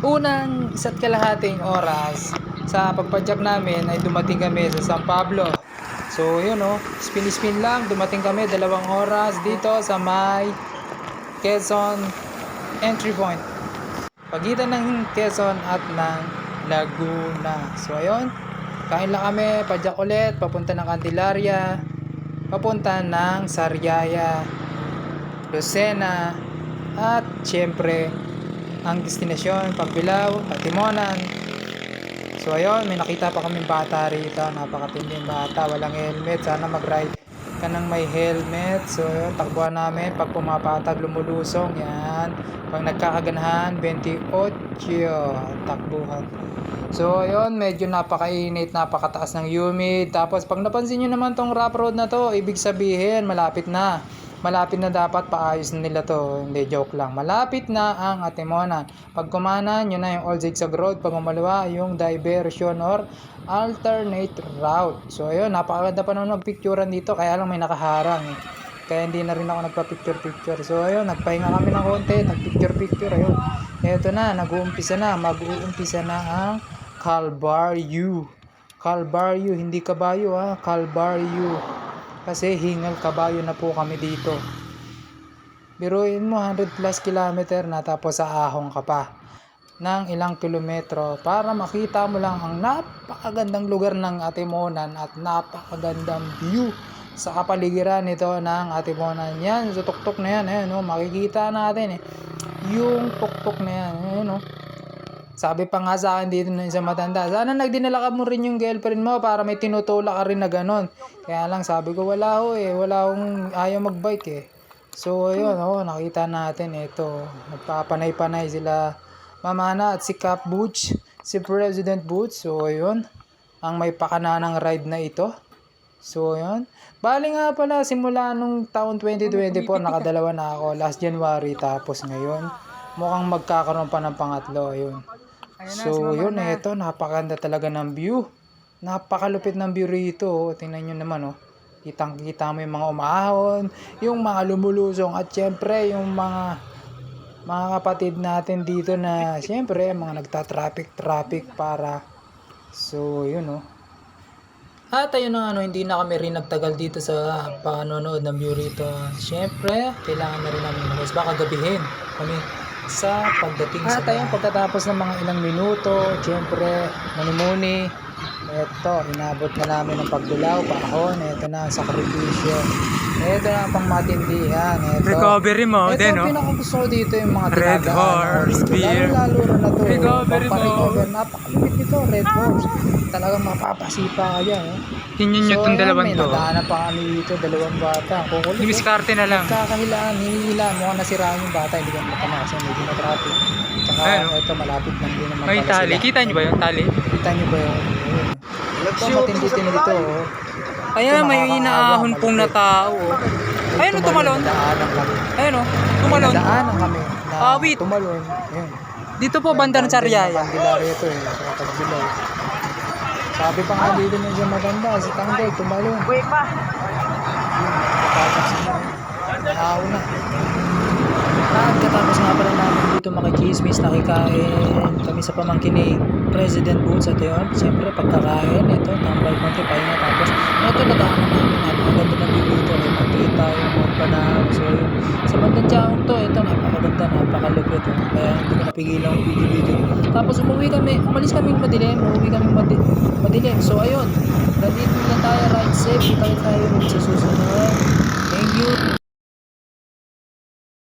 Unang 1.5 oras sa pagpadyak namin ay dumating kami sa San Pablo. So yun spin lang, dumating kami 2 oras dito sa may Quezon entry point. Pagitan ng Quezon at ng Laguna. So ayun, kain lang kami, padyak ulit, papunta ng Candelaria, papunta ng Sariaya, Lucena, at syempre ang destinasyon Pagbilao, Patimonan. So ayun, may nakita pa kaming bata rito, napakatinding bata, walang helmet. Sana mag-ride ka ng may helmet. So ayun, takbuhan namin pag pumapatag, lumulusong, yan. Pag nagkakaganahan, 28 takbuhan. So ayun, medyo napakainit, napakataas ng humid. Tapos pag napansin nyo naman tong rough road na to, ibig sabihin malapit na dapat paayos na nila to. Hindi, joke lang. Malapit na ang Atimonan. Pag kumanan, yun na yung Old Zigzag Road. Pag umaliwa, yung diversion or alternate route. So ayun, napakaganda pa naman magpicturean dito. Kaya lang may nakaharang kaya hindi na rin ako nagpa-picture. So ayun, nagpahinga kami ng konti, nagpicture. Ayun, eto na, mag-uumpisa na ang Calvario. Calvario, hindi kabayo Calvario. Kasi hingal kabayo na po kami dito. Biruin mo 100 plus kilometer na, tapos sa ahong ka pa ng ilang kilometro para makita mo lang ang napakagandang lugar ng Atimonan at napakagandang view sa kapaligiran nito ng Atimonan. Yan, sa tuktok na yan, makikita natin yung tuktok na yan, Sabi pa nga sa akin dito ng isang matanda, sana nagdinala ka mo rin yung girlfriend mo para may tinutulak ka rin na ganon. Kaya lang sabi ko, wala akong ayaw magbike So ayun, nakita natin ito, nagpapanay-panay sila Mama Ana at si Cap Butch, si President Butch. So ayun, ang may pakananang ride na ito. So ayun, bali nga pala simula nung taon 2024 nakadalawa na ako, last January, tapos ngayon mukhang magkakaroon pa ng pangatlo. Ayun. So yun, ito napakaganda talaga ng view. Napakalupit ng view rito. Tingnan nyo naman Kitang-kita mo yung mga umahon, yung mga lumulusong, at syempre yung mga kapatid natin dito na syempre mga nagta-traffic para. So yun At ayun na hindi na kami rin nagtagal dito sa panonood ng view rito. Syempre, kailangan na rin namin umalis. Baka gabihin kami sa pagdating sa ayun, pagkatapos ng mga ilang minuto, syempre, muni-muni, eto, inabot na namin ng Pagbilao, Paahon, eto na ang sakripisyo. Eto na ang pangmatindihan, eto. Recovery mo, din, no? Ito, pinakagusto ko dito yung mga Red Horse Beer. Lalo na to. Recovery mo. Napakalupit nito, Red Horse. Talagang mapapasipa ka dyan, Tingnan nyo itong dalawang to. May nadaanan pa kami dito, dalawang bata. Kukulit. Dimiskarte na lang. Kakahilaan, hinihila. Mukhang nasiraan yung bata, hindi ka matama kasi medyo na traffic. Tsaka ito, malapit lang din naman may pala tali. sila. Kita nyo ba yung tali? Kita nyo ba yun? Ito, matindi-tindi dito. Ayan, may inaahon pong na tao. Ayun, tumalon. Ayun, tumalon. Nadaanan kami. Wait. Tumalon. Ayun. Dito po, banda ng Sariaya. Candelaria ito sa Pagbilao. Sabi pa nga dito ng isang maganda, si Tanggol, tumalon. Uy pa! Nakaw na. At katapos nga pala namin dito makichismis, nakikain kami sa pamangkin ni President Boots. At yun, siyempre pagkakain, ito, tambay konti, pahinga. Tapos, ito nadaanan namin, napakaganda ng view dito. Makikita yung mga panahon. So yun, sa bandang Tiaong to, ito, napakaganda, napakalupit. Kaya hindi ko napigilan ang video. Tapos umalis kami madilim. So ayun, nandito na tayo, ride safe. Kita tayo sa susunod